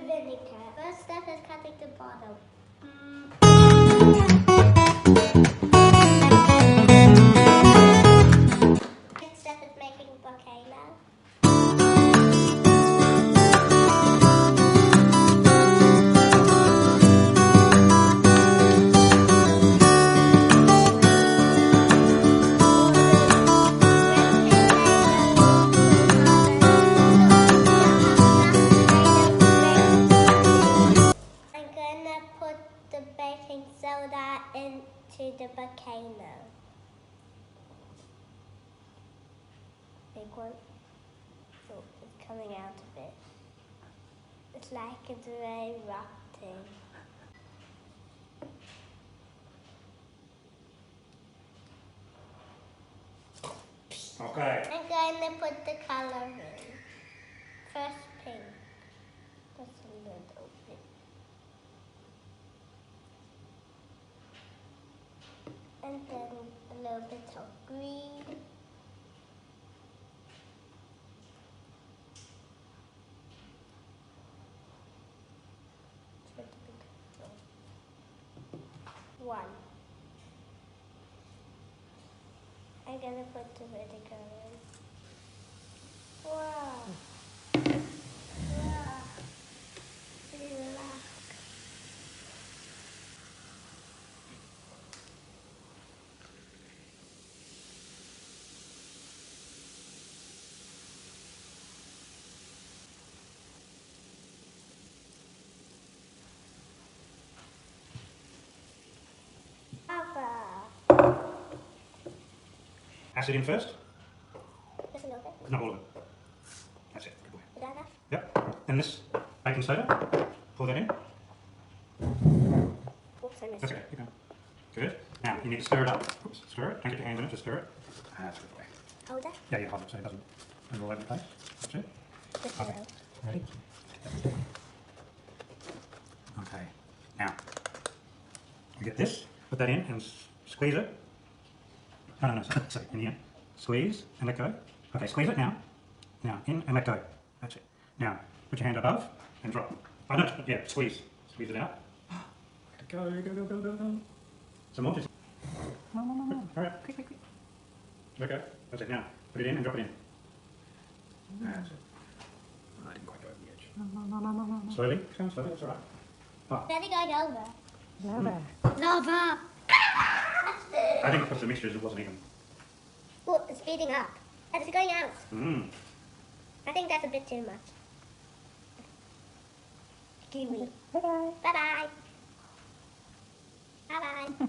vinegar. First step is cutting the bottom. Next step is making volcano. Put the baking soda into the volcano. Big one. So it's coming out a bit. It's like it's very rotting. Okay. I'm going to put the color in. First pink. Just a little bit. And then a little bit of green. One. I'm gonna put the vinegar in. Wow. Wow. Relax. Acid in first? Just a little bit. Not all of it. That's it. Good boy. Is that enough? Yep. And this baking soda, pour that in. Oops, I missed That's it. okay. Keep going. Good. Now you need to stir it up. Oops, stir it. Don't get your hands in it. Just stir it. That's a good boy. Hold that? Yeah, hold it so it doesn't move all over the place. That's it. Just Okay. a little. Ready? Okay. Now you get this. Put that in and squeeze it. No. Sorry. In here. Squeeze and let go. Okay. Squeeze it now. Now in and let go. That's it. Now put your hand above and drop. Oh no. Yeah. Squeeze. Squeeze it out. Go. Some more. Just. No. Hurry up. Quick. Let go. That's it. Now put it in and drop it in. That's it. I didn't quite go over the edge. Slowly. Slowly. That's all right. Oh. Let it go over. Lava. Lava! I think because the mixtures it wasn't even. Well, it's speeding up. And it's going out. Mmm. I think that's a bit too much. Kiwi. Bye-bye. Bye-bye. Bye-bye.